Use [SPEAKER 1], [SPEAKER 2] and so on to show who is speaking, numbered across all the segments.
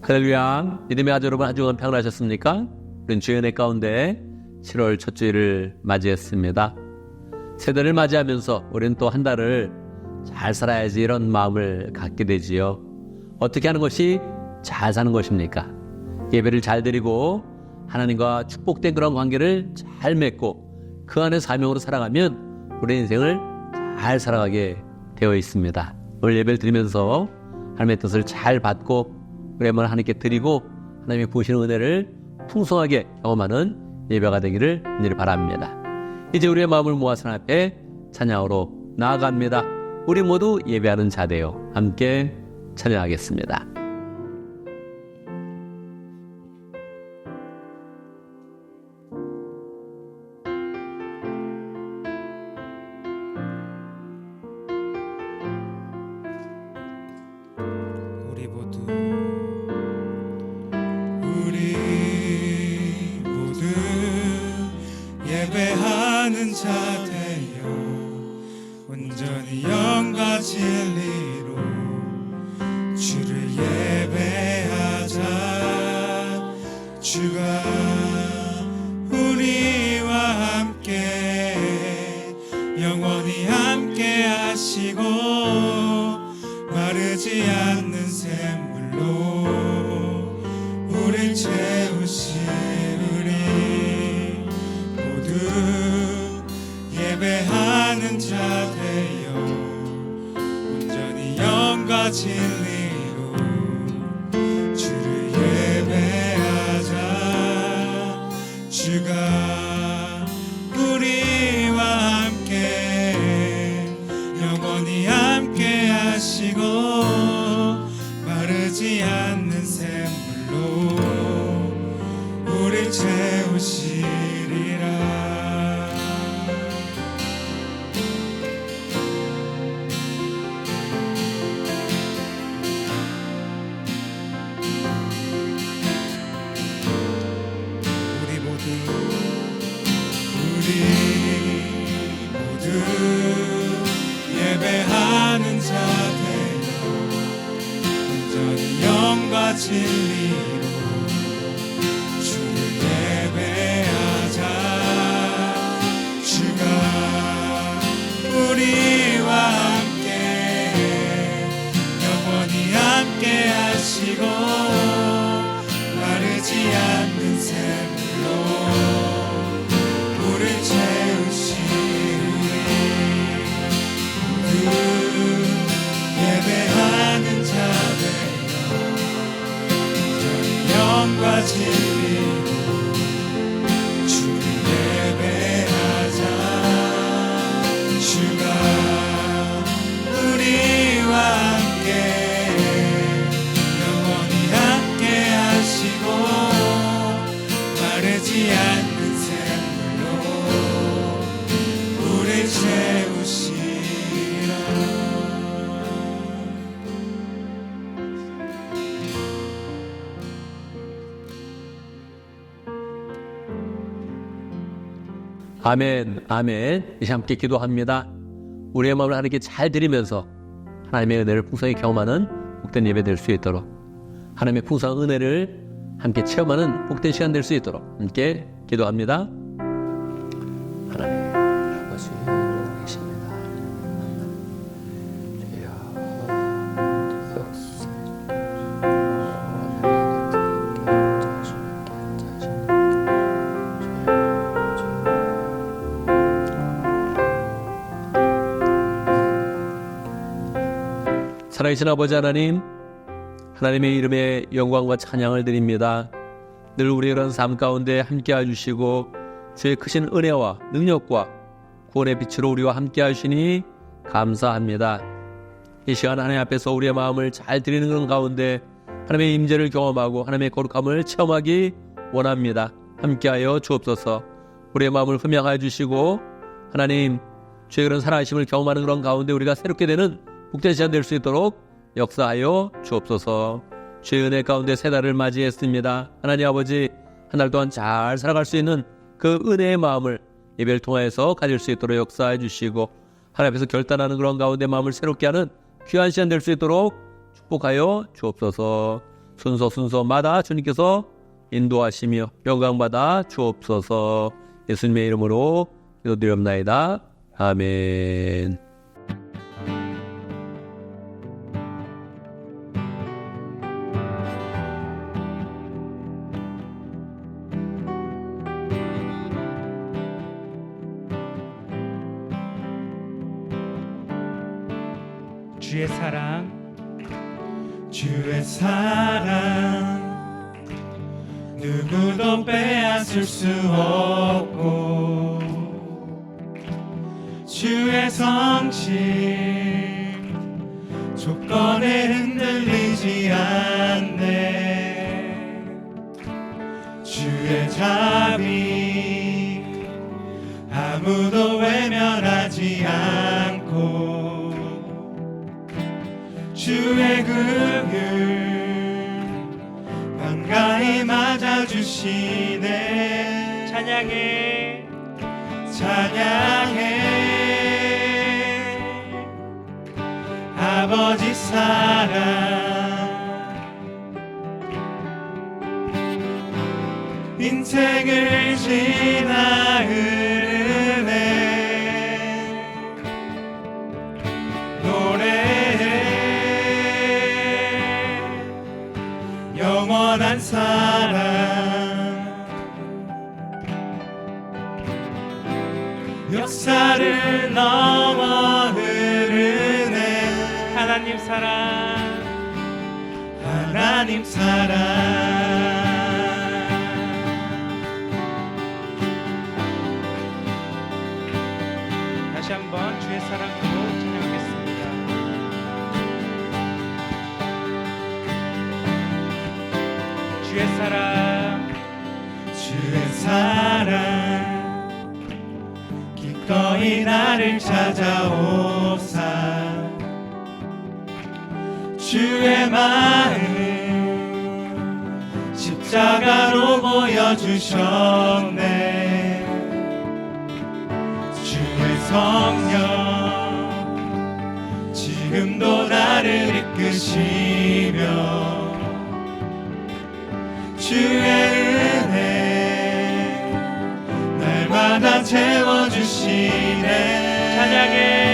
[SPEAKER 1] 할렐루야. 믿음의 아주 여러분 한 주간 평안하셨습니까? 우린 주의 은혜 가운데 7월 첫 주일을 맞이했습니다. 새해를 맞이하면서 우리는 또 한 달을 잘 살아야지 이런 마음을 갖게 되지요. 어떻게 하는 것이 잘 사는 것입니까? 예배를 잘 드리고 하나님과 축복된 그런 관계를 잘 맺고 그 안에 사명으로 살아가면 우리 인생을 잘 살아가게 되어 있습니다. 오늘 예배를 드리면서 하나님의 뜻을 잘 받고 그래야만 하나님께 드리고 하나님이 부으시는 은혜를 풍성하게 경험하는 예배가 되기를 바랍니다. 이제 우리의 마음을 모아서 하나님 앞에 찬양으로 나아갑니다. 우리 모두 예배하는 자되어 함께 찬양하겠습니다.
[SPEAKER 2] 예배하는 자 되어 온전히 영과 진리로 주를 예배하자. 주가 우리와 함께 영원히 함께 하시고 마르지 않는 샘물로 우릴 채우시리니 예배하는 자 되어 온전히 영과 진리로 주를 예배하자. 주가 우리와 함께 영원히 함께 하시고 마르지 않는 샘물로 우릴 채우시리라. 예배하는 자 되어 온전히 영과 진리로 주를 예배하자. 주가 우리와 함께 영원히 함께 하시고 마르지 않는 샘물로 우릴 예배하는 자 되어 영과 진리로 주를 예배하자. 주가 우리와 함께 영원히 함께 하시고 마르지 않는 샘물로 우릴 채우시리라.
[SPEAKER 1] 아멘, 아멘. 이제 함께 기도합니다. 우리의 마음을 하나님께 잘 드리면서 하나님의 은혜를 풍성히 경험하는 복된 예배 될 수 있도록 하나님의 풍성한 은혜를 함께 체험하는 복된 시간 될 수 있도록 함께 기도합니다. 하나님 아버지 계십니다. 살아계신 아버지 하나님, 하나님의 이름에 영광과 찬양을 드립니다. 늘 우리의 그런 삶 가운데 함께 해주시고 주의 크신 은혜와 능력과 구원의 빛으로 우리와 함께 하시니 감사합니다. 이 시간 하나님 앞에서 우리의 마음을 잘 드리는 그런 가운데 하나님의 임재를 경험하고 하나님의 거룩함을 체험하기 원합니다. 함께하여 주옵소서. 우리의 마음을 흠양하여 주시고 하나님 주의 그런 살아계심을 경험하는 그런 가운데 우리가 새롭게 되는 복된 시간 될 수 있도록 역사하여 주옵소서. 주의 은혜 가운데 새 달을 맞이했습니다. 하나님 아버지, 한 달 동안 잘 살아갈 수 있는 그 은혜의 마음을 예배를 통해서 가질 수 있도록 역사해 주시고 하나님 앞에서 결단하는 그런 가운데 마음을 새롭게 하는 귀한 시간 될 수 있도록 축복하여 주옵소서. 순서마다 주님께서 인도하시며 영광받아 주옵소서. 예수님의 이름으로 기도드립나이다. 아멘.
[SPEAKER 2] 주의 사랑 누구도 빼앗을 수 없고 주의 성실 조건에 흔들리지 않네. 주의 자비 아무도 외면하지 않고 주의 긍휼 반가이 맞아주시네. 찬양해 아버지 사랑. 인생을 지나 흐르네. 노래해 영원한 사랑. 역사를 넘어 흐르네. 하나님 사랑. 다시 한번 주의 사랑으로 찬양하겠습니다. 주의 사랑 기꺼이 나를 찾아오사 주의 마음 십자가로 보여주셨네. 주의 성령 지금도 나를 이끄시며 주의 은혜 날마다 채워주시네. 찬양해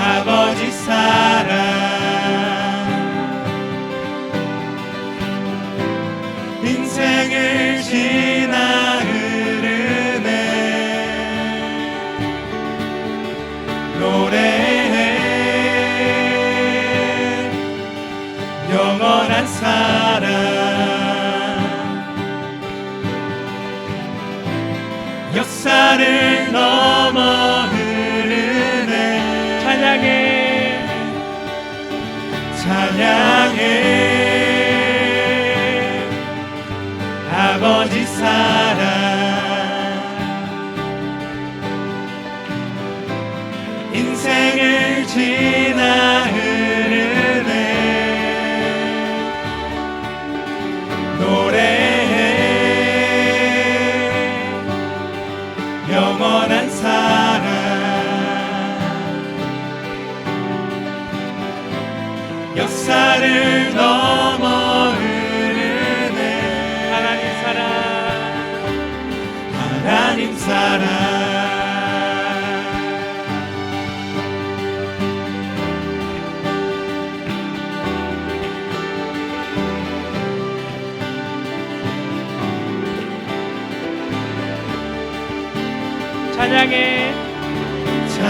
[SPEAKER 2] 아버지 사랑. 인생을 지나 흐르네. 노래해 영원한 사랑. 역사를 넘어 흐르네. 찬양해 아버지 사랑. 인생을 지나 흐르네. 노래해 영원한 사랑. 역사를 넘어 흐르네. 하나님 사랑.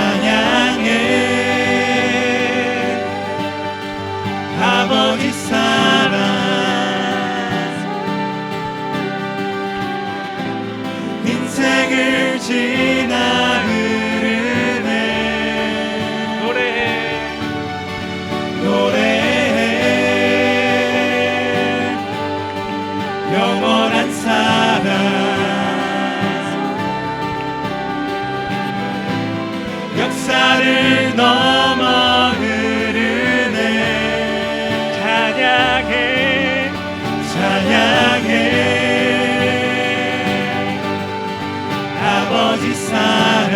[SPEAKER 2] 찬양해 아버지 사랑. 인생을 지나 흐르네. 노래해 영원한 사랑. 역사를 넘어 흐르네. 찬양해 아버지 사랑.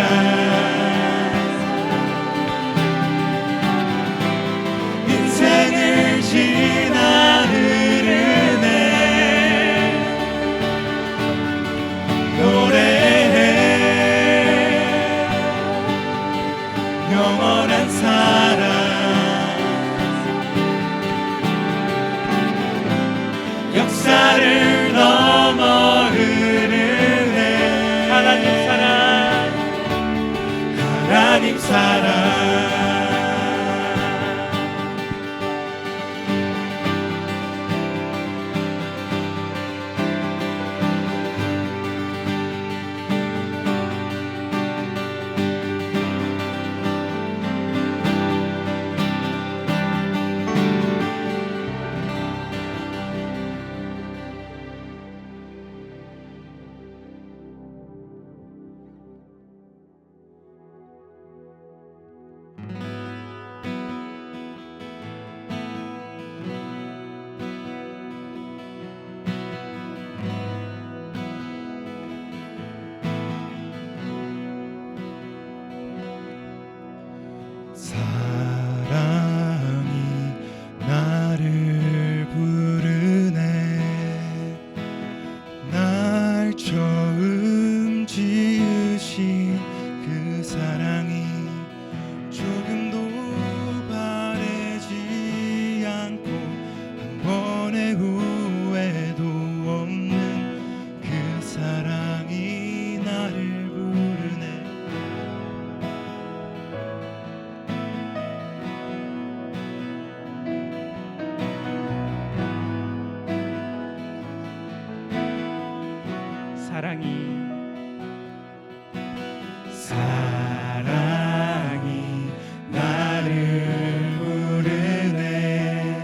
[SPEAKER 2] 사랑이 나를 부르네.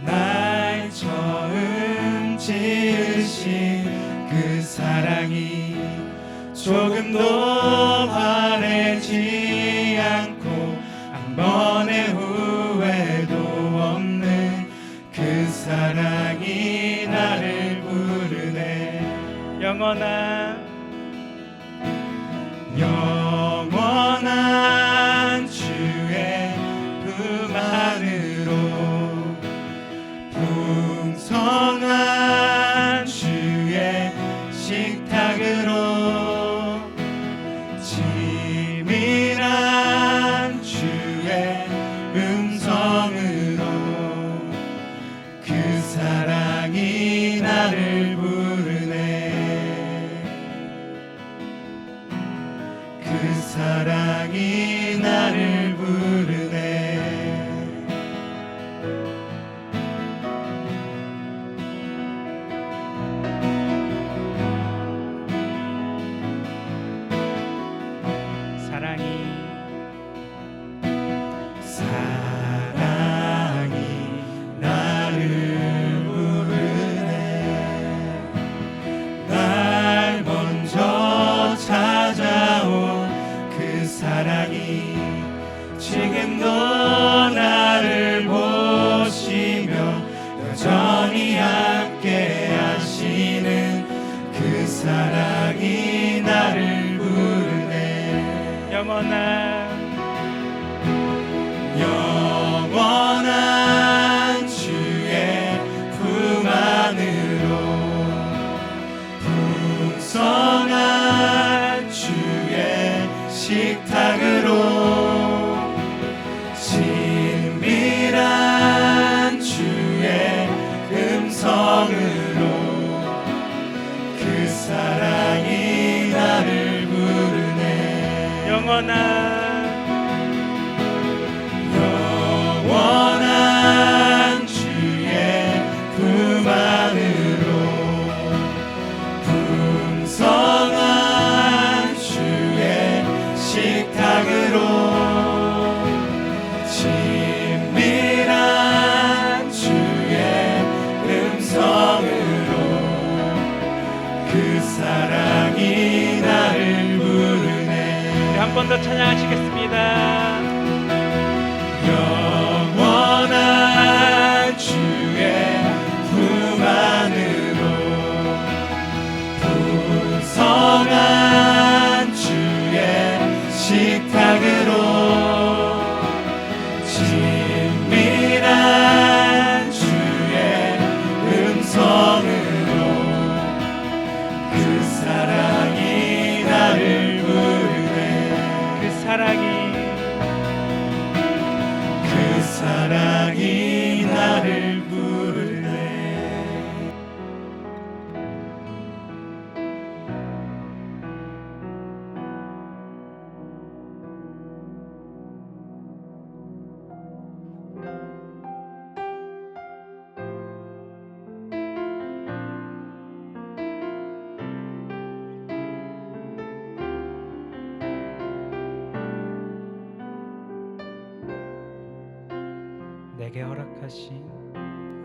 [SPEAKER 2] 날 처음 지으신 그 사랑이 조금도 바래지 않고 한 번의 후회도 없는 그 사랑이 나를 부르네. 영원한 주의 품 안으로, 풍성한 주의 식탁으로, 치밀한 주의 음성으로 그 사랑이 나를 부르네. 그 사랑이 나를 부르네. 사랑이 나를 부르네. 날 먼저 찾아온 그 사랑이 지금도 나를 보시며 여전히 함께 하시는 그 사랑이 나를 부르네. 영원한 주의 품 안으로, 풍성한 주의 식탁으로, 친밀한 주의 음성으로 그 사랑이 나를 부르네. 영원한 주의 품 안으로, 풍성한 주의 식탁으로, 친밀한 주의 음성으로 그 사랑이 나를 부르네.
[SPEAKER 3] 한 번 더 찬양하시겠습니다.
[SPEAKER 2] 영원한 주의 품 안으로, 풍성한 주의 식탁으로, 친밀한 주의 음성으로 그 사랑이 나를 부르네.
[SPEAKER 3] 그 사랑이
[SPEAKER 2] 나를 부르네.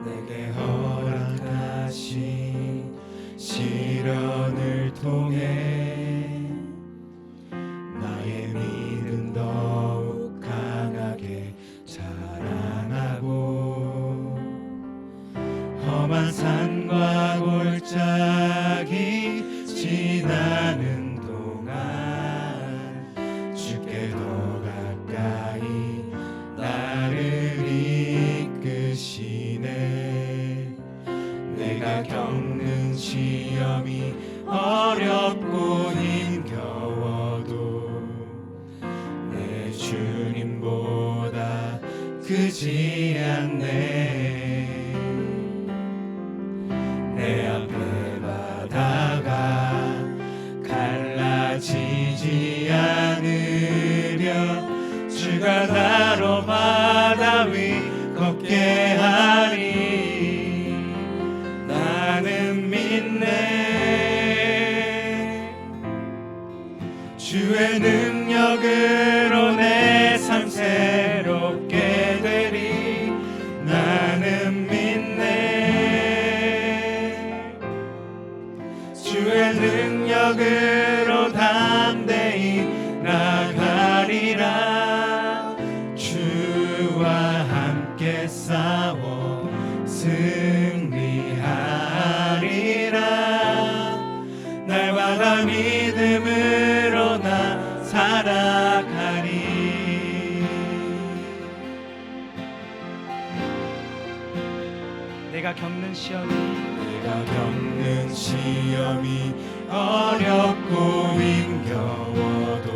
[SPEAKER 2] 내게 허락하신 시련을 통해 나의 믿음 더욱 강하게 자라나고, 험한 산과 골짜기 지나는 동안 주께 더 가까이 나를 이끄시네. 내가 겪는 시험이 어렵고 힘겨워도 내 주님보다 크지 않네. 내 앞에 바다가 갈라지지 않으려 주가 나로 바다 위 걷게 하리. 나는 믿네. 주의 능력으로 내 삶 새롭게 되리 나는 믿네. 주의 능력으로 담대히 나가리라. 주와 함께 싸워 승리하리라. 날마다 믿음으로 나 살아가리.
[SPEAKER 3] 내가 겪는 시험이
[SPEAKER 2] 어렵고 힘겨워도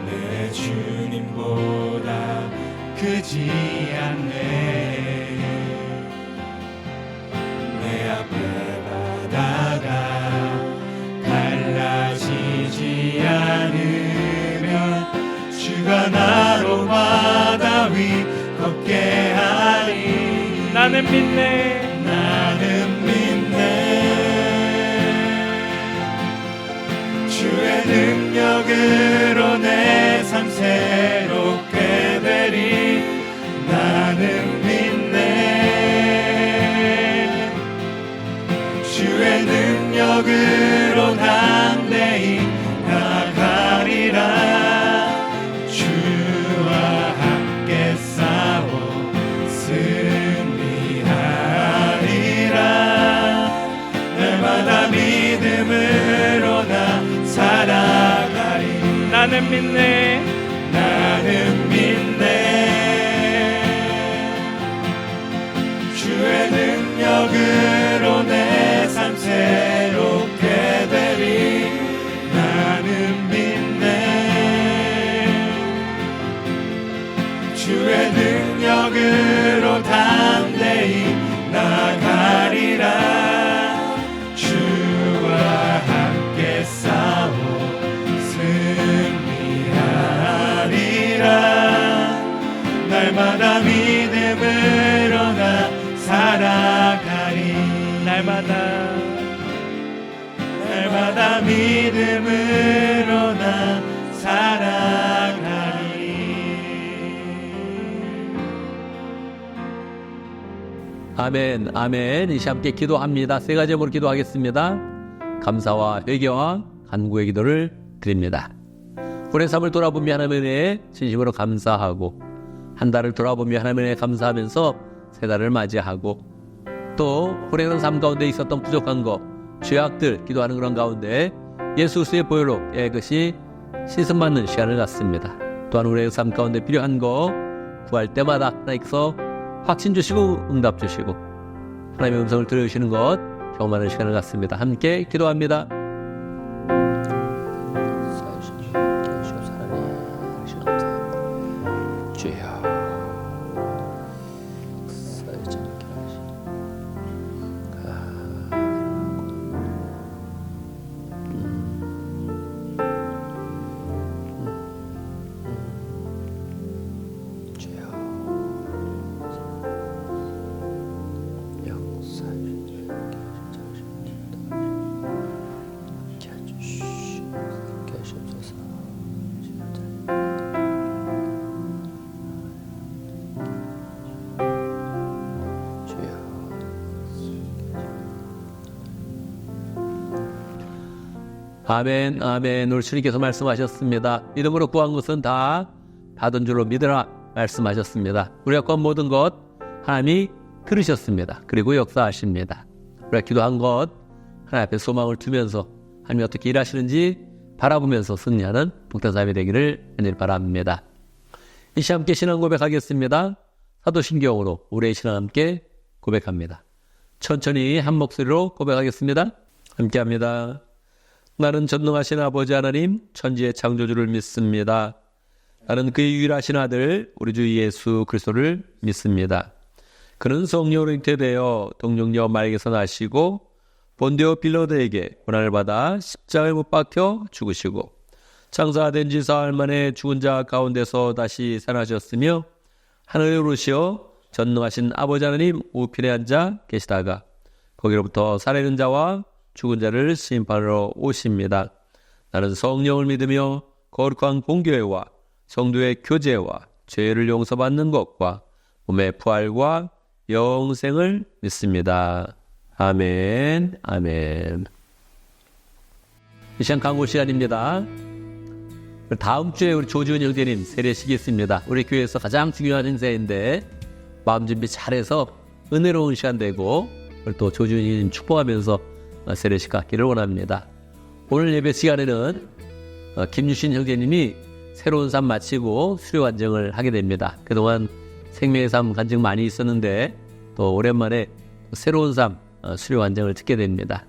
[SPEAKER 2] 내 주님보다 크지 않네. 내 앞에 바다가 갈라지지 않으면 주가 나로 바다 위 걷게 하리.
[SPEAKER 3] 나는 믿네.
[SPEAKER 2] 나는 믿네. 주의 능력으로 내 삶 새롭게 되리 나는 믿네. 주의 능력으로 담대히 나가리라. 주와 함께 싸워 승리하리라. 날마다 믿음으로 나 살아가리.
[SPEAKER 3] 나는 믿네.
[SPEAKER 2] 나는 믿네. 주의 능력으로 내 삶 새롭게 되리 나는 믿네. 주의 능력으로 담대히 나가리라. 주와 함께 싸워 승리하리라. 날마다 믿음으로 나 살아가리. 날마다 믿음으로 나 살아가리.
[SPEAKER 1] 아멘, 아멘. 이 시간 함께 기도합니다. 세 가지 제목으로 기도하겠습니다. 감사와 회개와 간구의 기도를 드립니다. 우리의 삶을 돌아보며 하나님의 은혜에 진심으로 감사하고, 한 달을 돌아보며 하나님의 은혜에 감사하면서 새 달을 맞이하고, 또 우리의 삶 가운데 있었던 부족한 것, 죄악들 기도하는 그런 가운데 예수 그리스도의 보혈로 깨끗이 씻음받는 시간을 갖습니다. 또한 우리의 삶 가운데 필요한 것 구할 때마다 하나님께서 확신 주시고 응답 주시고 하나님의 음성을 들으시는 것 경험하는 시간을 갖습니다. 함께 기도합니다. 아멘, 아멘. 우리 주님께서 말씀하셨습니다. 믿음으로 구한 것은 다 받은 줄로 믿으라 말씀하셨습니다. 우리가 구한 모든 것 하나님이 들으셨습니다. 그리고 역사하십니다. 우리가 기도한 것 하나님 앞에 소망을 두면서 하나님이 어떻게 일하시는지 바라보면서 승리하는 복된 삶이 되기를 간절히 바랍니다. 이 시간 함께 신앙 고백하겠습니다. 사도신경으로 우리의 신앙 함께 고백합니다. 천천히 한 목소리로 고백하겠습니다. 함께합니다. 나는 전능하신 아버지 하나님 천지의 창조주를 믿습니다. 나는 그의 유일하신 아들 우리 주 예수 그리스도를 믿습니다. 그는 성령으로 잉태되어 동정녀 마리아에게서 나시고 본디오 빌라도에게 고난을 받아 십자가에 못 박혀 죽으시고 장사된 지 사흘 만에 죽은 자 가운데서 다시 살아나셨으며 하늘에 오르시어 전능하신 아버지 하나님 우편에 앉아 계시다가 거기로부터 살아있는 자와 죽은 자를 심판하러 오십니다. 나는 성령을 믿으며 거룩한 공교회와 성도의 교제와 죄를 용서받는 것과 몸의 부활과 영생을 믿습니다. 아멘. 아멘. 이 시간 강구 시간입니다. 다음 주에 우리 조지훈 형제님 세례식이 있습니다. 우리 교회에서 가장 중요한 행사인데 마음 준비 잘해서 은혜로운 시간 되고 또 조지훈님 축복하면서 세례식 갖기를 원합니다. 오늘 예배 시간에는 김유신 형제님이 새로운 삶 마치고 수료 간증을 하게 됩니다. 그동안 생명의 삶 간증 많이 있었는데 또 오랜만에 새로운 삶 수료 간증을 듣게 됩니다.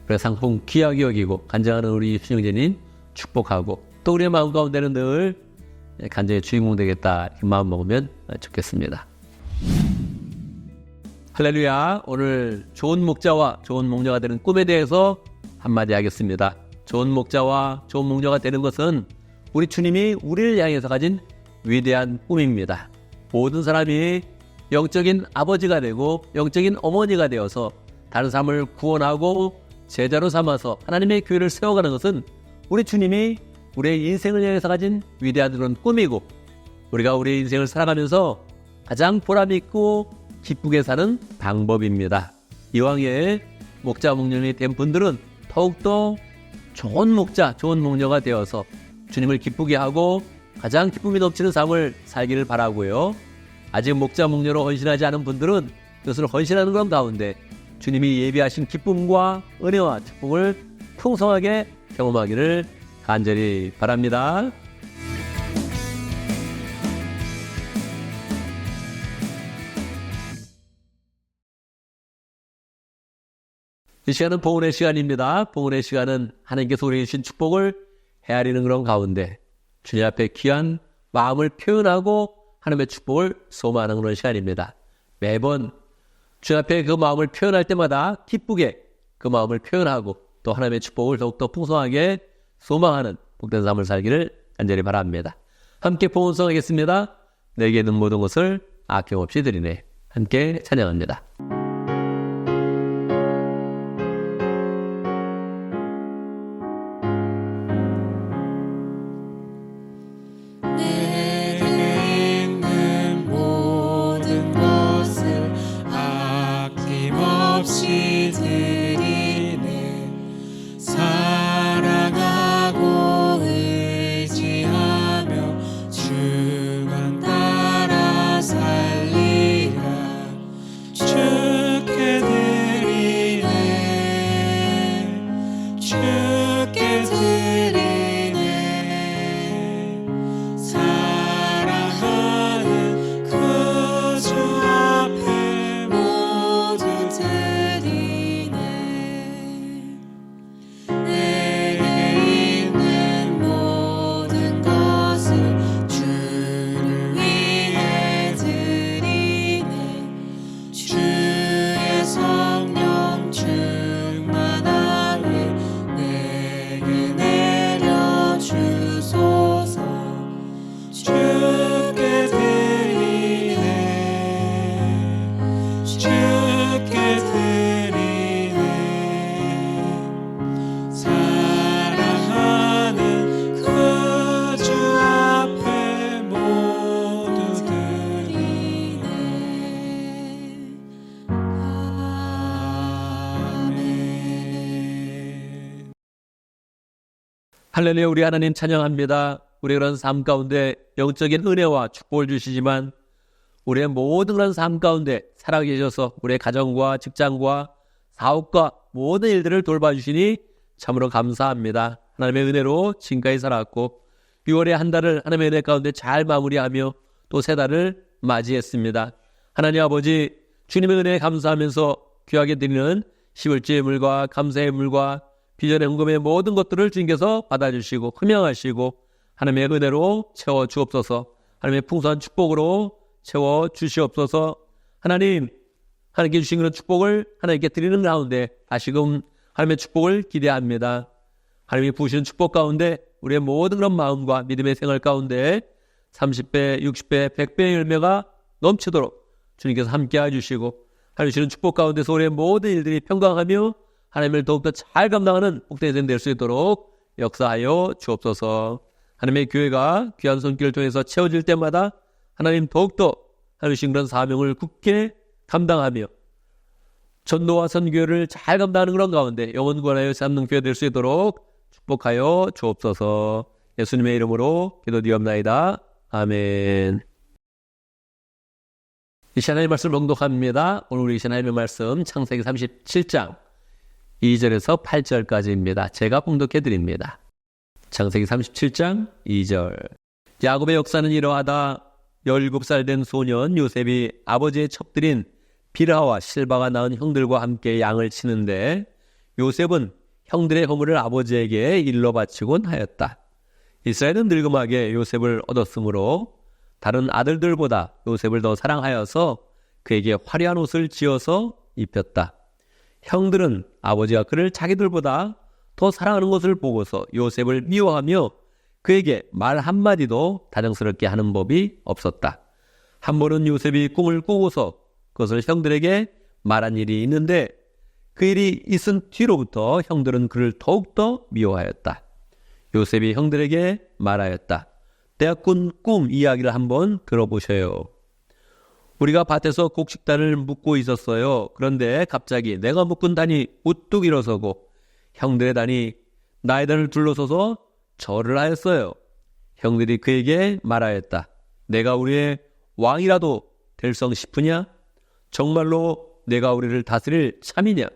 [SPEAKER 1] 그래서 상품 귀하게 여기고 간증하는 우리 유신 형제님 축복하고 또 우리의 마음 가운데는 늘 간증의 주인공 되겠다 이렇게 마음 먹으면 좋겠습니다. 할렐루야. 오늘 좋은 목자와 좋은 목녀가 되는 꿈에 대해서 한마디 하겠습니다. 좋은 목자와 좋은 목녀가 되는 것은 우리 주님이 우리를 향해서 가진 위대한 꿈입니다. 모든 사람이 영적인 아버지가 되고 영적인 어머니가 되어서 다른 사람을 구원하고 제자로 삼아서 하나님의 교회를 세워가는 것은 우리 주님이 우리의 인생을 향해서 가진 위대한 그런 꿈이고 우리가 우리의 인생을 살아가면서 가장 보람있고 기쁘게 사는 방법입니다. 이왕에 목자 목녀이 된 분들은 더욱더 좋은 목자, 좋은 목녀가 되어서 주님을 기쁘게 하고 가장 기쁨이 넘치는 삶을 살기를 바라고요. 아직 목자 목녀로 헌신하지 않은 분들은 그것을 헌신하는 것 가운데 주님이 예비하신 기쁨과 은혜와 축복을 풍성하게 경험하기를 간절히 바랍니다. 이 시간은 봉헌의 시간입니다. 봉헌의 시간은 하나님께서 우리에게 주신 축복을 헤아리는 그런 가운데 주님 앞에 귀한 마음을 표현하고 하나님의 축복을 소망하는 그런 시간입니다. 매번 주님 앞에 그 마음을 표현할 때마다 기쁘게 그 마음을 표현하고 또 하나님의 축복을 더욱더 풍성하게 소망하는 복된 삶을 살기를 간절히 바랍니다. 함께 봉헌성하겠습니다. 내게 있는 모든 것을 아낌없이 드리네. 함께 찬양합니다. 할렐루야. 우리 하나님 찬양합니다. 우리의 그런 삶 가운데 영적인 은혜와 축복을 주시지만 우리의 모든 그런 삶 가운데 살아계셔서 우리의 가정과 직장과 사업과 모든 일들을 돌봐주시니 참으로 감사합니다. 하나님의 은혜로 지금까지 살았고 6월의 한 달을 하나님의 은혜 가운데 잘 마무리하며 또 새 달을 맞이했습니다. 하나님 아버지, 주님의 은혜에 감사하면서 귀하게 드리는 10월째 예물과 감사의 예물과 비전의 헌금의 모든 것들을 주님께서 받아주시고 흠양하시고 하나님의 은혜로 채워 주옵소서. 하나님의 풍성한 축복으로 채워 주시옵소서. 하나님께 주신 그런 축복을 하나님께 드리는 가운데 다시금 하나님의 축복을 기대합니다. 하나님이 부으시는 축복 가운데 우리의 모든 그런 마음과 믿음의 생활 가운데 30배, 60배, 100배의 열매가 넘치도록 주님께서 함께 해주시고 하나님 주시는 축복 가운데서 우리의 모든 일들이 평강하며 하나님을 더욱더 잘 감당하는 복된 인생 될 수 있도록 역사하여 주옵소서. 하나님의 교회가 귀한 손길을 통해서 채워질 때마다 하나님 더욱더 하나님 그런 사명을 굳게 감당하며 전도와 선교를 잘 감당하는 그런 가운데 영원 구원하여 잡는 교회 될 수 있도록 축복하여 주옵소서. 예수님의 이름으로 기도드리옵나이다. 아멘. 이 시간 하나님의 말씀을 봉독합니다. 오늘 우리 이 시간 하나님의 말씀 창세기 37장 2절에서 8절까지입니다. 제가 봉독해드립니다. 창세기 37장 2절. 야곱의 역사는 이러하다. 17살 된 소년 요셉이 아버지의 첩들인 빌하와 실바가 낳은 형들과 함께 양을 치는데 요셉은 형들의 허물을 아버지에게 일러 바치곤 하였다. 이스라엘은 늙음하게 요셉을 얻었으므로 다른 아들들보다 요셉을 더 사랑하여서 그에게 화려한 옷을 지어서 입혔다. 형들은 아버지가 그를 자기들보다 더 사랑하는 것을 보고서 요셉을 미워하며 그에게 말 한마디도 다정스럽게 하는 법이 없었다. 한 번은 요셉이 꿈을 꾸고서 그것을 형들에게 말한 일이 있는데 그 일이 있은 뒤로부터 형들은 그를 더욱더 미워하였다. 요셉이 형들에게 말하였다. 내가 꾼 꿈 이야기를 한번 들어보셔요. 우리가 밭에서 곡식단을 묶고 있었어요. 그런데 갑자기 내가 묶은 단이 우뚝 일어서고 형들의 단이 나의 단을 둘러서서 절을 하였어요. 형들이 그에게 말하였다. 내가 우리의 왕이라도 될성 싶으냐? 정말로 내가 우리를 다스릴 참이냐?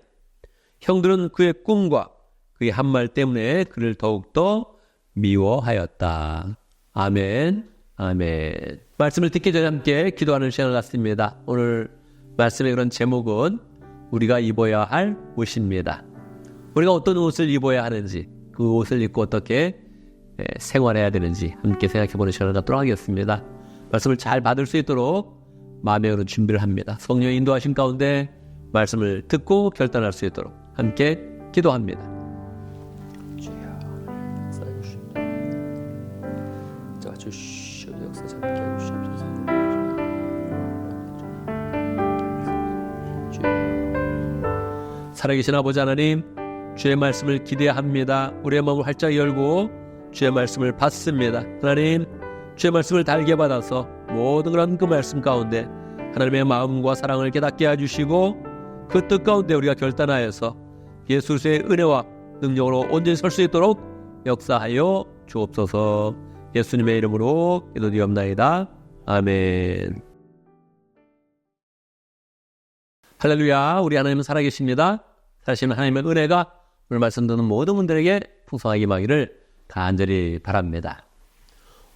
[SPEAKER 1] 형들은 그의 꿈과 그의 한 말 때문에 그를 더욱더 미워하였다. 아멘. 아멘. 말씀을 듣기 전에 함께 기도하는 시간을 갖습니다. 오늘 말씀의 그런 제목은 우리가 입어야 할 옷입니다. 우리가 어떤 옷을 입어야 하는지, 그 옷을 입고 어떻게 생활해야 되는지 함께 생각해보는 시간을 갖도록 하겠습니다. 말씀을 잘 받을 수 있도록 마음의 그런 준비를 합니다. 성령의 인도하신 가운데 말씀을 듣고 결단할 수 있도록 함께 기도합니다. 살아계신 아버지 하나님, 주의 말씀을 기대합니다. 우리의 마음을 활짝 열고 주의 말씀을 받습니다. 하나님, 주의 말씀을 달게 받아서 모든 그런 그 말씀 가운데 하나님의 마음과 사랑을 깨닫게 해주시고 그 뜻 가운데 우리가 결단하여서 예수 그리스도의 은혜와 능력으로 온전히 설 수 있도록 역사하여 주옵소서. 예수님의 이름으로 기도드리옵나이다. 아멘. 할렐루야. 우리 하나님은 살아계십니다. 사실 하나님의 은혜가 오늘 말씀 듣는 모든 분들에게 풍성하게 임하기를 간절히 바랍니다.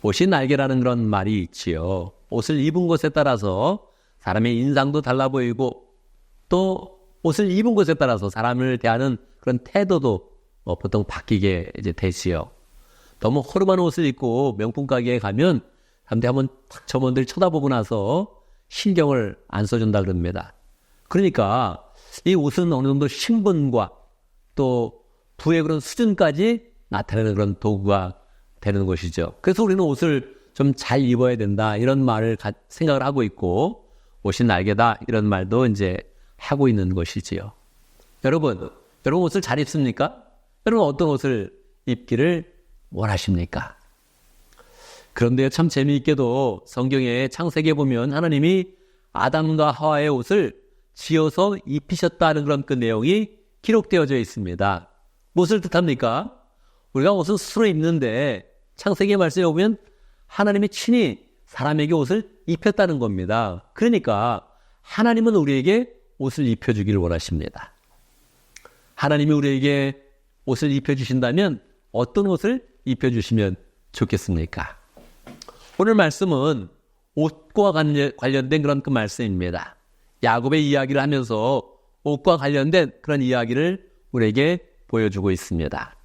[SPEAKER 1] 옷이 날개라는 그런 말이 있지요. 옷을 입은 것에 따라서 사람의 인상도 달라 보이고 또 옷을 입은 것에 따라서 사람을 대하는 그런 태도도 보통 바뀌게 이제 되지요. 너무 허름한 옷을 입고 명품 가게에 가면 사람들이 한번 탁 점원들 쳐다보고 나서 신경을 안 써준다 그럽니다. 그러니까 이 옷은 어느 정도 신분과 또 부의 그런 수준까지 나타내는 그런 도구가 되는 것이죠. 그래서 우리는 옷을 좀 잘 입어야 된다 이런 말을 생각을 하고 있고 옷이 날개다 이런 말도 이제 하고 있는 것이지요. 여러분 옷을 잘 입습니까? 여러분 어떤 옷을 입기를 원하십니까? 그런데 참 재미있게도 성경의 창세기에 보면 하나님이 아담과 하와의 옷을 지어서 입히셨다는 그런 그 내용이 기록되어져 있습니다. 무엇을 뜻합니까? 우리가 옷은 스스로 입는데 창세기의 말씀에 보면 하나님이 친히 사람에게 옷을 입혔다는 겁니다. 그러니까 하나님은 우리에게 옷을 입혀주기를 원하십니다. 하나님이 우리에게 옷을 입혀주신다면 어떤 옷을 입혀주시면 좋겠습니까? 오늘 말씀은 옷과 관련된 그런 그 말씀입니다. 야곱의 이야기를 하면서 옷과 관련된 그런 이야기를 우리에게 보여주고 있습니다.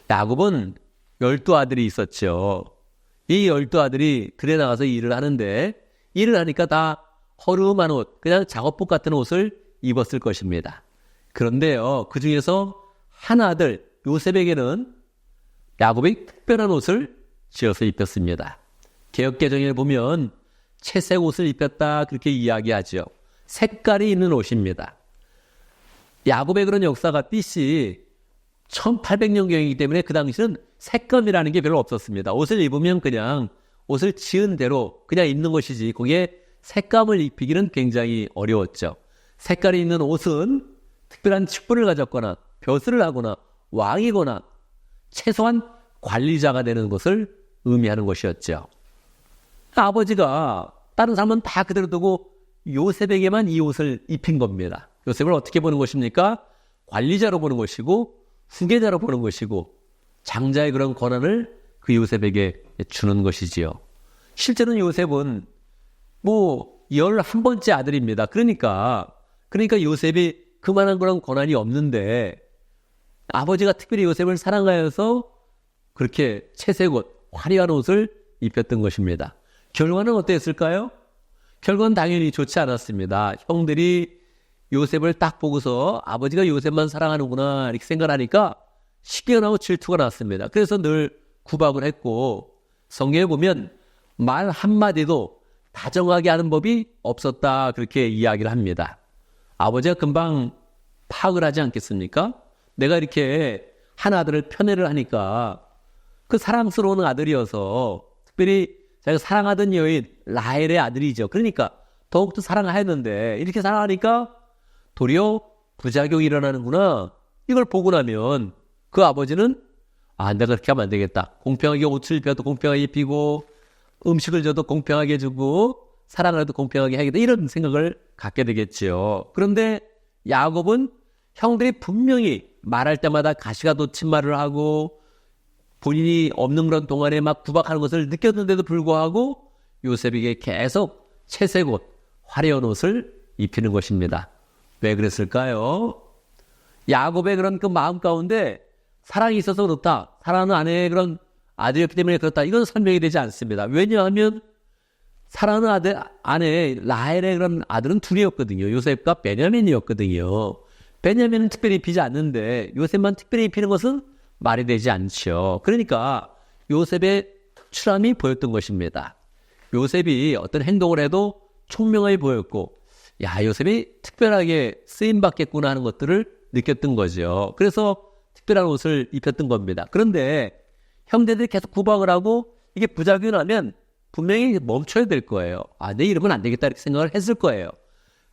[SPEAKER 1] 야곱은 12아들이 있었죠. 이 12아들이 들에 나가서 일을 하는데 일을 하니까 다 허름한 옷, 그냥 작업복 같은 옷을 입었을 것입니다. 그런데요, 그 중에서 한 아들 요셉에게는 야곱이 특별한 옷을 지어서 입혔습니다. 개역개정에 보면 채색 옷을 입혔다 그렇게 이야기하죠. 색깔이 있는 옷입니다. 야곱의 그런 역사가 띠씨 1800년경이기 때문에 그 당시는 색감이라는 게 별로 없었습니다. 옷을 입으면 그냥 옷을 지은 대로 그냥 입는 것이지 거기에 색감을 입히기는 굉장히 어려웠죠. 색깔이 있는 옷은 특별한 chức 분을 가졌거나 벼슬을 하거나 왕이거나 최소한 관리자가 되는 것을 의미하는 것이었죠. 아버지가 다른 사람은 다 그대로 두고 요셉에게만 이 옷을 입힌 겁니다. 요셉을 어떻게 보는 것입니까? 관리자로 보는 것이고 후계자로 보는 것이고 장자의 그런 권한을 그 요셉에게 주는 것이지요. 실제로는 요셉은 11번째 아들입니다. 그러니까 요셉이 그만한 그런 권한이 없는데 아버지가 특별히 요셉을 사랑하여서 그렇게 채색 옷, 화려한 옷을 입혔던 것입니다. 결과는 어땠을까요? 결과는 당연히 좋지 않았습니다. 형들이 요셉을 딱 보고서 아버지가 요셉만 사랑하는구나 이렇게 생각하니까 시기가 질투가 났습니다. 그래서 늘 구박을 했고 성경에 보면 말 한마디도 다정하게 하는 법이 없었다 그렇게 이야기를 합니다. 아버지가 금방 파악을 하지 않겠습니까? 내가 이렇게 한 아들을 편애를 하니까 그 사랑스러운 아들이어서 특별히 자기가 사랑하던 여인 라헬의 아들이죠. 그러니까 더욱더 사랑하였는데 이렇게 사랑하니까 도리어 부작용이 일어나는구나. 이걸 보고 나면 그 아버지는 내가 그렇게 하면 안 되겠다. 공평하게 옷을 입혀도 공평하게 입히고 음식을 줘도 공평하게 주고 사랑을 해도 공평하게 하겠다. 이런 생각을 갖게 되겠지요. 그런데 야곱은 형들이 분명히 말할 때마다 가시가 돋친 말을 하고 본인이 없는 그런 동안에 막 구박하는 것을 느꼈는데도 불구하고 요셉에게 계속 채색 옷, 화려한 옷을 입히는 것입니다. 왜 그랬을까요? 야곱의 그런 그 마음 가운데 사랑이 있어서 그렇다. 사랑하는 아내의 그런 아들이었기 때문에 그렇다. 이건 설명이 되지 않습니다. 왜냐하면 사랑하는 아내 라헬의 그런 아들은 둘이었거든요. 요셉과 베냐민이었거든요. 베냐민은 특별히 입히지 않는데 요셉만 특별히 입히는 것은 말이 되지 않죠. 그러니까 요셉의 특출함이 보였던 것입니다. 요셉이 어떤 행동을 해도 총명하게 보였고 요셉이 특별하게 쓰임받겠구나 하는 것들을 느꼈던 거죠. 그래서 특별한 옷을 입혔던 겁니다. 그런데 형제들이 계속 구박을 하고 이게 부작용이 나면 분명히 멈춰야 될 거예요. 내 이러면 안 되겠다 이렇게 생각을 했을 거예요.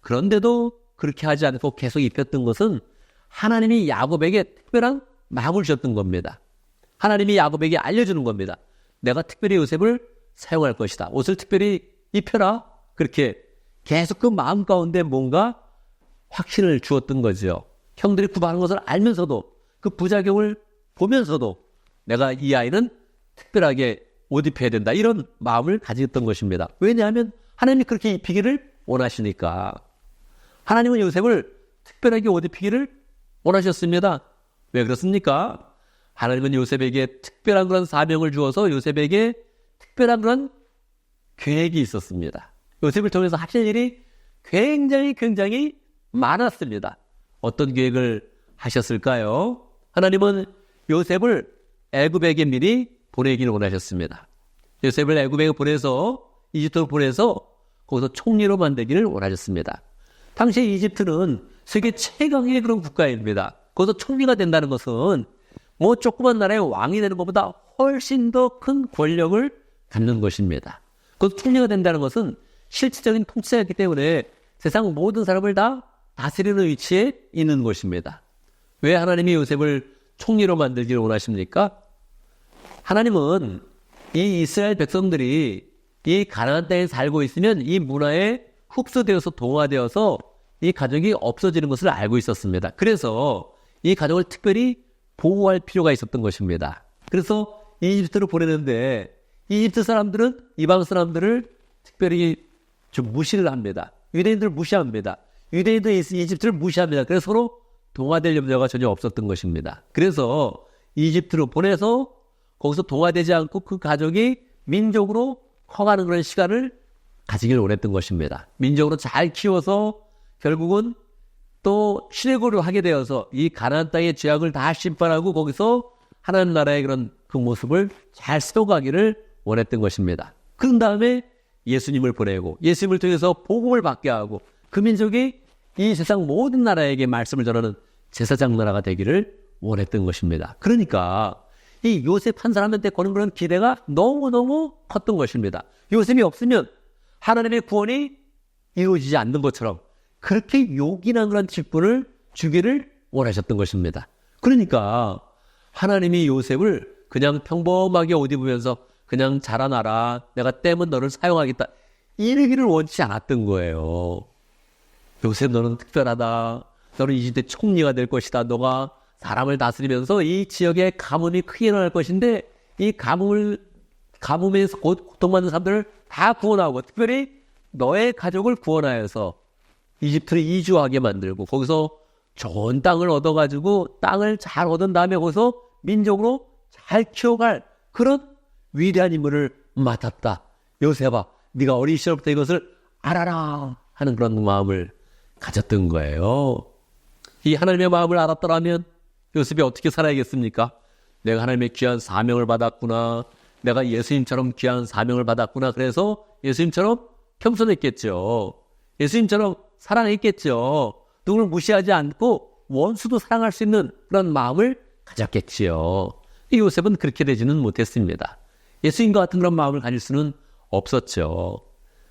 [SPEAKER 1] 그런데도 그렇게 하지 않고 계속 입혔던 것은 하나님이 야곱에게 특별한 마음을 주셨던 겁니다. 하나님이 야곱에게 알려주는 겁니다. 내가 특별히 요셉을 사용할 것이다. 옷을 특별히 입혀라. 그렇게 계속 그 마음 가운데 뭔가 확신을 주었던 거죠. 형들이 구박하는 것을 알면서도 그 부작용을 보면서도 내가 이 아이는 특별하게 옷 입혀야 된다. 이런 마음을 가졌던 것입니다. 왜냐하면 하나님이 그렇게 입히기를 원하시니까. 하나님은 요셉을 특별하게 옷 입히기를 원하셨습니다. 왜 그렇습니까? 하나님은 요셉에게 특별한 그런 사명을 주어서 요셉에게 특별한 그런 계획이 있었습니다. 요셉을 통해서 하실 일이 굉장히 많았습니다. 어떤 계획을 하셨을까요? 하나님은 요셉을 애굽에게 미리 보내기를 원하셨습니다. 요셉을 애굽에 보내서 이집트로 보내서 거기서 총리로 만들기를 원하셨습니다. 당시 이집트는 세계 최강의 그런 국가입니다. 거기서 총리가 된다는 것은 조그만 나라의 왕이 되는 것보다 훨씬 더 큰 권력을 갖는 것입니다. 거기서 총리가 된다는 것은 실질적인 통치자이기 때문에 세상 모든 사람을 다 다스리는 위치에 있는 것입니다. 왜 하나님이 요셉을 총리로 만들기를 원하십니까? 하나님은 이 이스라엘 백성들이 이 가나안 땅에 살고 있으면 이 문화에 흡수되어서 동화되어서 이 가족이 없어지는 것을 알고 있었습니다. 그래서 이 가족을 특별히 보호할 필요가 있었던 것입니다. 그래서 이집트로 보내는데 이집트 사람들은 이방 사람들을 특별히 좀 무시를 합니다. 유대인들을 무시합니다. 유대인도 이집트를 무시합니다. 그래서 서로 동화될 염려가 전혀 없었던 것입니다. 그래서 이집트로 보내서 거기서 동화되지 않고 그 가족이 민족으로 커가는 그런 시간을 가지길 원했던 것입니다. 민족으로 잘 키워서 결국은 또 실고를 하게 되어서 이 가나안 땅의 죄악을 다 심판하고 거기서 하나님 나라의 그런 그 모습을 잘 세워가기를 원했던 것입니다. 그런 다음에 예수님을 보내고 예수님을 통해서 복음을 받게 하고 그 민족이 이 세상 모든 나라에게 말씀을 전하는 제사장 나라가 되기를 원했던 것입니다. 그러니까 이 요셉 한 사람한테 거는 그런 기대가 너무너무 컸던 것입니다. 요셉이 없으면 하나님의 구원이 이루어지지 않는 것처럼 그렇게 요긴한 그런 직분을 주기를 원하셨던 것입니다. 그러니까 하나님이 요셉을 그냥 평범하게 옷 입으면서 그냥 자라나라, 내가 때면 너를 사용하겠다, 이러기를 원치 않았던 거예요. 요셉, 너는 특별하다. 너는 이 시대 총리가 될 것이다. 너가 사람을 다스리면서 이 지역에 가뭄이 크게 일어날 것인데 이 가뭄에서 고통받는 사람들을 다 구원하고 특별히 너의 가족을 구원하여서 이집트로 이주하게 만들고 거기서 좋은 땅을 얻어가지고 땅을 잘 얻은 다음에 거기서 민족으로 잘 키워갈 그런 위대한 임무를 맡았다. 요셉아, 네가 어린 시절부터 이것을 알아라 하는 그런 마음을 가졌던 거예요. 이 하나님의 마음을 알았더라면 요셉이 어떻게 살아야겠습니까? 내가 하나님의 귀한 사명을 받았구나. 내가 예수님처럼 귀한 사명을 받았구나. 그래서 예수님처럼 겸손했겠죠. 예수님처럼 사랑했겠죠. 누구를 무시하지 않고 원수도 사랑할 수 있는 그런 마음을 가졌겠지요. 이 요셉은 그렇게 되지는 못했습니다. 예수님과 같은 그런 마음을 가질 수는 없었죠.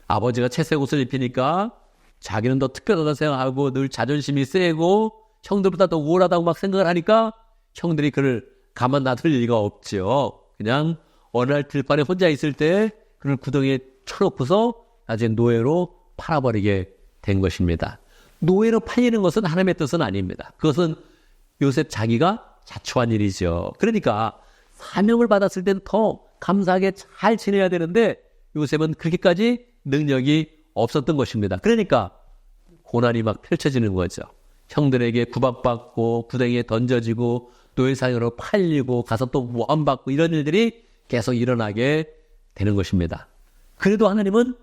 [SPEAKER 1] 아버지가 채색 옷을 입히니까 자기는 더 특별하다 생각하고 늘 자존심이 세고 형들보다 더 우월하다고 막 생각을 하니까 형들이 그를 가만 놔둘 리가 없죠. 그냥 어느 날 들판에 혼자 있을 때 그를 구덩이에 쳐놓고서 나중에 노예로 팔아버리게 된 것입니다. 노예로 팔리는 것은 하나님의 뜻은 아닙니다. 그것은 요셉 자기가 자초한 일이죠. 그러니까 사명을 받았을 땐 더 감사하게 잘 지내야 되는데 요셉은 그렇게까지 능력이 없었던 것입니다. 그러니까 고난이 막 펼쳐지는 거죠. 형들에게 구박받고 구덩이에 던져지고 노예사형으로 팔리고 가서 또 모함받고 이런 일들이 계속 일어나게 되는 것입니다. 그래도 하나님은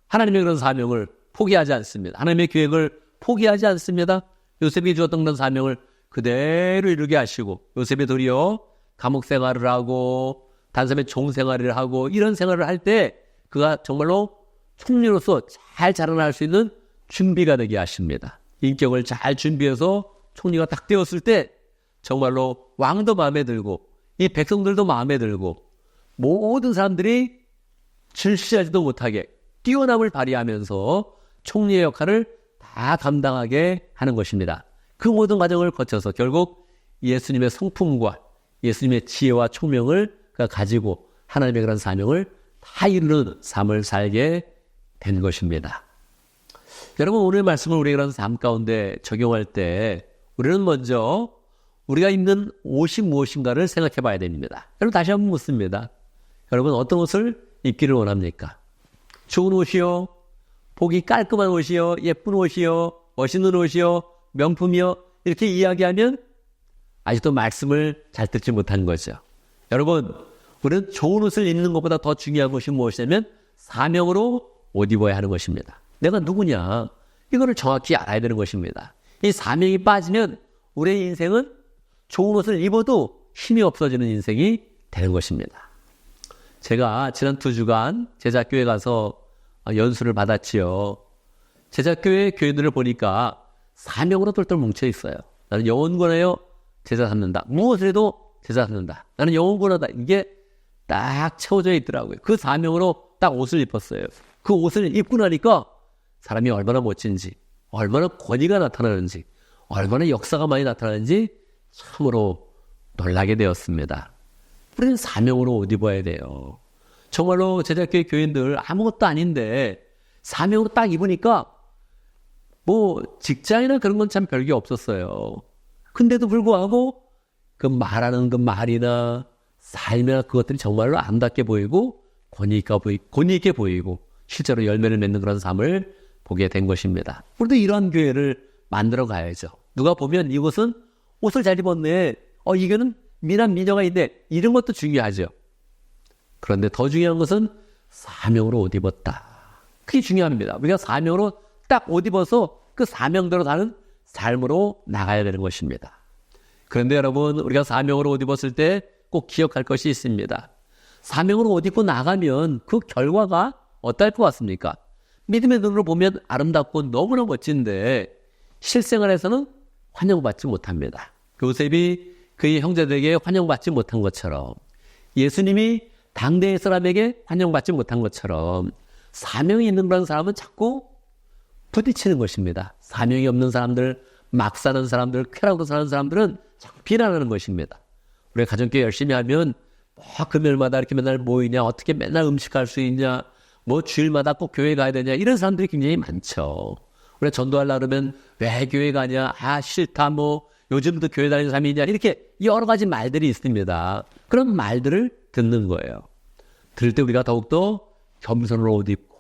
[SPEAKER 1] 하나님의 그런 사명을 포기하지 않습니다. 하나님의 계획을 포기하지 않습니다. 요셉이 주었던 그런 사명을 그대로 이루게 하시고 요셉이 도리어 감옥 생활을 하고 단숨에 종 생활을 하고 이런 생활을 할 때 그가 정말로 총리로서 잘 자라날 수 있는 준비가 되게 하십니다. 인격을 잘 준비해서 총리가 딱 되었을 때 정말로 왕도 마음에 들고 이 백성들도 마음에 들고 모든 사람들이 질시하지도 못하게 뛰어남을 발휘하면서 총리의 역할을 다 감당하게 하는 것입니다. 그 모든 과정을 거쳐서 결국 예수님의 성품과 예수님의 지혜와 총명을 가지고 하나님의 그런 사명을 다 이루는 삶을 살게 된 것입니다. 여러분, 오늘 말씀을 우리의 그런 삶 가운데 적용할 때 우리는 먼저 우리가 입는 옷이 무엇인가를 생각해 봐야 됩니다. 여러분, 다시 한번 묻습니다. 여러분, 어떤 옷을 입기를 원합니까? 좋은 옷이요? 보기 깔끔한 옷이요? 예쁜 옷이요? 멋있는 옷이요? 명품이요? 이렇게 이야기하면 아직도 말씀을 잘 듣지 못한 거죠. 여러분, 우리는 좋은 옷을 입는 것보다 더 중요한 것이 무엇이냐면 사명으로 옷 입어야 하는 것입니다. 내가 누구냐? 이거를 정확히 알아야 되는 것입니다. 이 사명이 빠지면 우리의 인생은 좋은 옷을 입어도 힘이 없어지는 인생이 되는 것입니다. 제가 지난 2주간 제자교회 가서 연수를 받았지요. 제자교회 교회들을 보니까 사명으로 똘똘 뭉쳐 있어요. 나는 영혼권하여 제자 삼는다. 무엇을 해도 제자 삼는다. 나는 영혼권하다. 이게 딱 채워져 있더라고요. 그 사명으로 딱 옷을 입었어요. 그 옷을 입고 나니까 사람이 얼마나 멋진지, 얼마나 권위가 나타나는지, 얼마나 역사가 많이 나타나는지 참으로 놀라게 되었습니다. 우리는 사명으로 옷 입어야 돼요. 정말로 제자교회 교인들 아무것도 아닌데 사명으로 딱 입으니까 뭐 직장이나 그런 건 참 별게 없었어요. 근데도 불구하고 그 말하는 그 말이나 삶이나 그것들이 정말로 아름답게 보이고 권위 있게 보이고 실제로 열매를 맺는 그런 삶을 보게 된 것입니다. 우리도 이러한 교회를 만들어 가야죠. 누가 보면 이곳은 옷을 잘 입었네. 이거는 미남 미녀가 있네. 이런 것도 중요하죠. 그런데 더 중요한 것은 사명으로 옷 입었다. 그게 중요합니다. 우리가 사명으로 딱 옷 입어서 그 사명대로 사는 삶으로 나가야 되는 것입니다. 그런데 여러분, 우리가 사명으로 옷 입었을 때 꼭 기억할 것이 있습니다. 사명으로 옷 입고 나가면 그 결과가 어떨 것 같습니까? 믿음의 눈으로 보면 아름답고 너무나 멋진데 실생활에서는 환영받지 못합니다. 요셉이 그의 형제들에게 환영받지 못한 것처럼, 예수님이 당대의 사람에게 환영받지 못한 것처럼 사명이 있는 그런 사람은 자꾸 부딪히는 것입니다. 사명이 없는 사람들, 막 사는 사람들, 쾌락으로 사는 사람들은 자꾸 비난하는 것입니다. 우리가 가정교회 열심히 하면 뭐 금요일마다 이렇게 맨날 모이냐, 어떻게 맨날 음식할 수 있냐, 뭐 주일마다 꼭 교회 가야 되냐, 이런 사람들이 굉장히 많죠. 우리가 전도하려고 그러면 왜 교회 가냐, 싫다, 뭐 요즘도 교회 다니는 사람이 있냐, 이렇게 여러 가지 말들이 있습니다. 그런 말들을 듣는 거예요. 들을 때 우리가 더욱더 겸손으로 옷 입고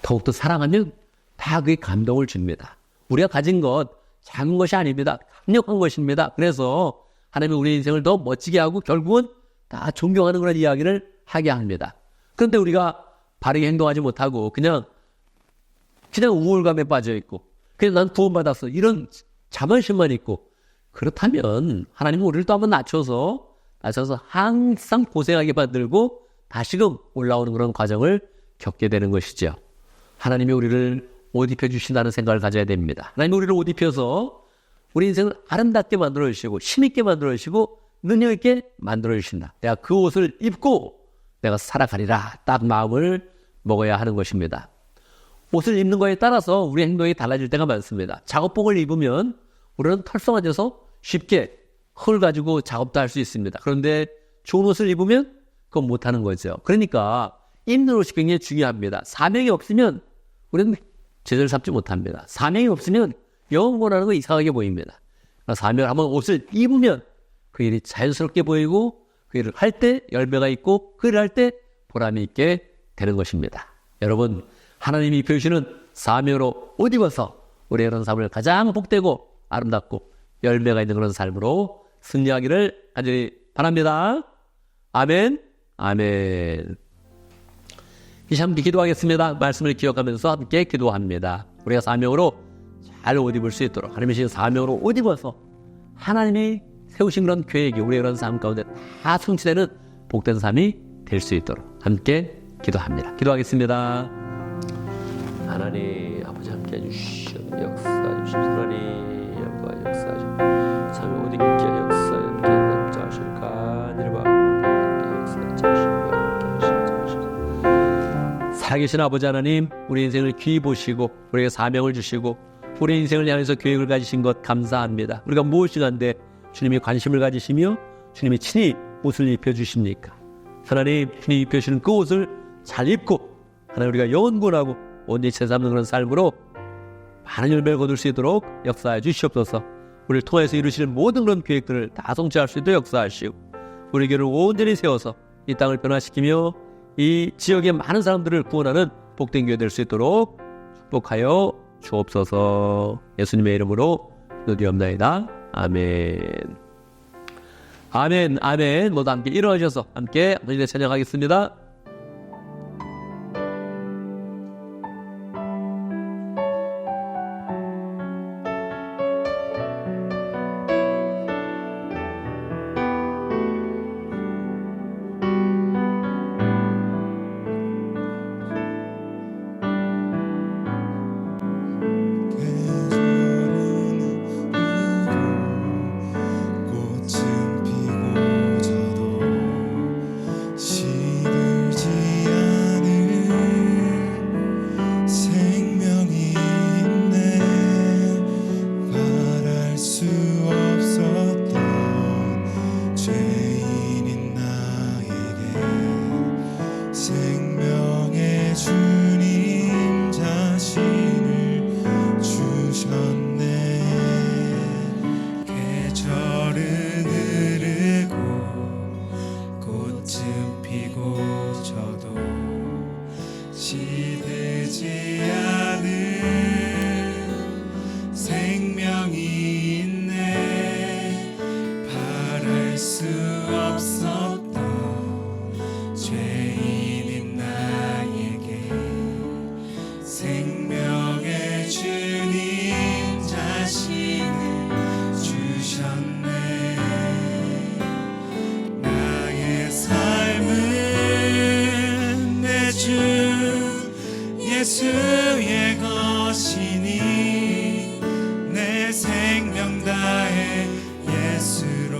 [SPEAKER 1] 더욱더 사랑하면 다 그게 감동을 줍니다. 우리가 가진 것 작은 것이 아닙니다. 강력한 것입니다. 그래서 하나님이 우리 인생을 더 멋지게 하고 결국은 다 존경하는 그런 이야기를 하게 합니다. 그런데 우리가 바르게 행동하지 못하고 그냥 우울감에 빠져있고 그냥 난 구원받았어, 이런 자만심만 있고, 그렇다면 하나님은 우리를 또 한번 낮춰서 항상 고생하게 만들고 다시금 올라오는 그런 과정을 겪게 되는 것이죠. 하나님이 우리를 옷 입혀주신다는 생각을 가져야 됩니다. 하나님이 우리를 옷 입혀서 우리 인생을 아름답게 만들어주시고 힘있게 만들어주시고 능력있게 만들어주신다. 내가 그 옷을 입고 내가 살아가리라, 딱 마음을 먹어야 하는 것입니다. 옷을 입는 거에 따라서 우리 행동이 달라질 때가 많습니다. 작업복을 입으면 우리는 털성화돼서 쉽게 흙을 가지고 작업도 할 수 있습니다. 그런데 좋은 옷을 입으면 그건 못하는 거죠. 그러니까 입는 옷이 굉장히 중요합니다. 사명이 없으면 우리는 제대로 잡지 못합니다. 사명이 없으면 영원하는 거 이상하게 보입니다. 사명을 한번 옷을 입으면 그 일이 자연스럽게 보이고 그 일을 할 때 열매가 있고 그 일을 할 때 보람이 있게 되는 것입니다. 여러분, 하나님이 입혀주시는 사명으로 옷 입어서 우리의 그런 삶을 가장 복되고 아름답고 열매가 있는 그런 삶으로 승리하기를 간절히 바랍니다. 아멘, 아멘. 이제 함께 기도하겠습니다. 말씀을 기억하면서 함께 기도합니다. 우리가 사명으로 잘 옷 입을 수 있도록, 하나님이 주신 사명으로 옷 입어서 하나님이 세우신 그런 계획이 우리의 그런 삶 가운데 다 성취되는 복된 삶이 될 수 있도록 함께 기도합니다. 기도하겠습니다. 하나님 아버지 함께 해주시오. 역사해 주시오. 하나님 영광 역사해 주시오. 삶의 옷 입게 역사해 함께 남자하실까 니르바 함께 역사해 주시오. 살아계신 아버지 하나님, 우리 인생을 귀히 보시고 우리에게 사명을 주시고 우리 인생을 향해서 계획을 가지신 것 감사합니다. 우리가 무엇이 간데 주님이 관심을 가지시며 주님이 친히 옷을 입혀주십니까? 하나님, 주님이 입혀주시는 그 옷을 잘 입고 하나님 우리가 영원군하고 온전히 제삼는 그런 삶으로 많은 열매를 거둘 수 있도록 역사해 주시옵소서. 우리를 통해서 이루시는 모든 그런 계획들을 다 성취할 수 있도록 역사하시고 우리 교회를 온전히 세워서 이 땅을 변화시키며 이 지역의 많은 사람들을 구원하는 복된 교회 될 수 있도록 축복하여 주옵소서. 예수님의 이름으로 기도드리옵나이다. 아멘. 아멘, 아멘. 모두 함께 일어나셔서 함께 아버지의 찬양하겠습니다.
[SPEAKER 2] 예수의 것이니 내 생명 다해 예수로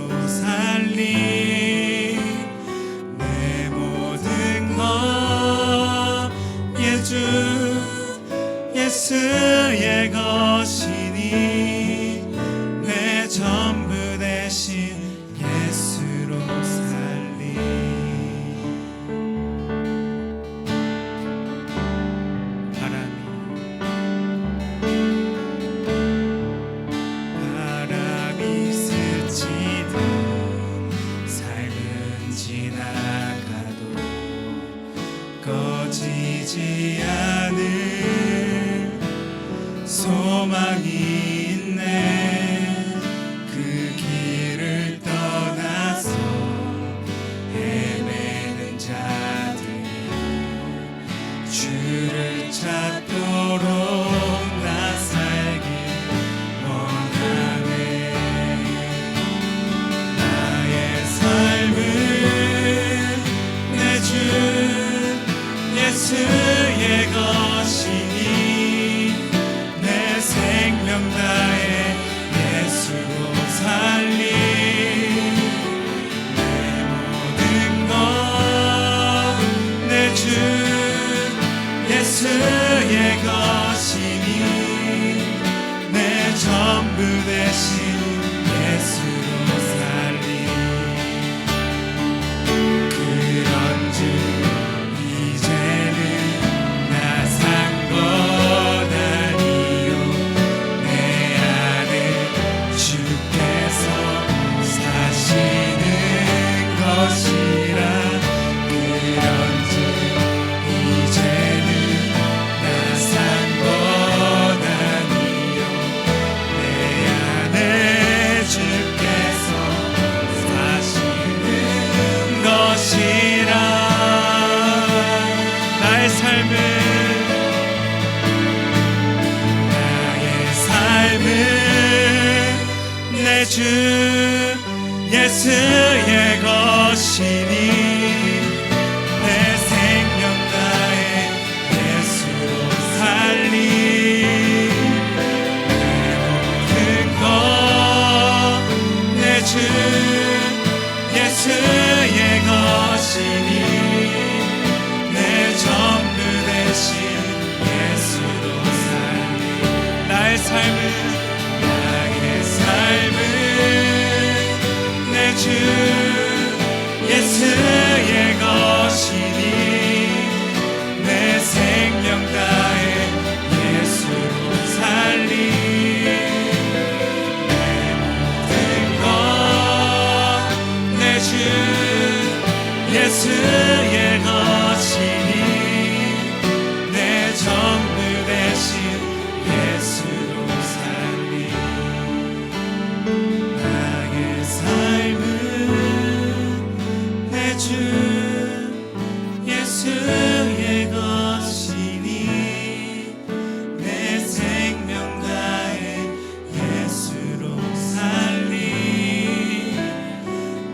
[SPEAKER 2] 주 예수의 것이니 내 생명 다해 예수로 살리 내 모든 것 내 주 예수의 것이니 내 전부 되신 예수로 살리 나의 삶은 내 주 예수의 것이니 내 생명 다해 예수로 살리 내 모든 것 내 주 예수의 것이니 내 전부 되신 예수로 살리 나의 삶은 내 주 예수의 것이니 내 생명 다해 예수로 살리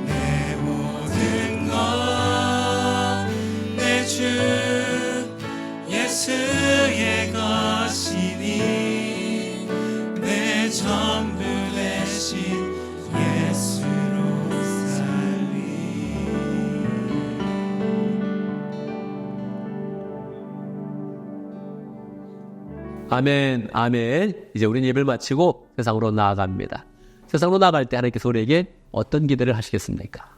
[SPEAKER 2] 내 모든 것 내 주 예수의 것이니 내 전부 되신 예수로 살리
[SPEAKER 1] 아멘, 아멘. 이제 우리는 예배를 마치고 세상으로 나아갑니다. 세상으로 나아갈 때 하나님께서 우리에게 어떤 기대를 하시겠습니까?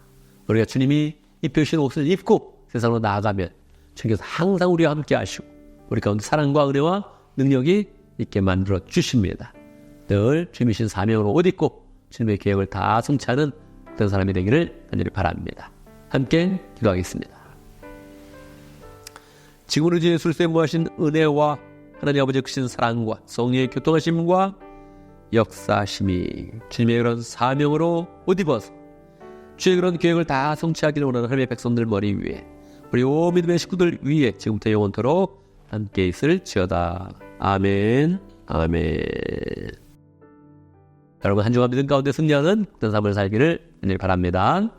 [SPEAKER 1] 우리가 주님이 입혀주신 옷을 입고 세상으로 나아가면 주님께서 항상 우리와 함께 하시고 우리 가운데 사랑과 은혜와 능력이 있게 만들어 주십니다. 늘 주님이신 사명으로 옷 입고 주님의 계획을 다 성취하는 그런 사람이 되기를 간절히 바랍니다. 함께 기도하겠습니다. 지금으로 예수를 쌤모하신 은혜와 하나님 아버지의 크신 사랑과 성령의 교통하심과 역사하심이 주님의 그런 사명으로 옷 입어서 주의 그런 계획을 다 성취하기를 원하는 하나님의 백성들 머리 위에 우리 온 믿음의 식구들 위에 지금부터 영원토록 함께 있을지어다. 아멘, 아멘. 여러분 한 주간 믿음 가운데 승리하는 그런 삶을 살기를 바랍니다.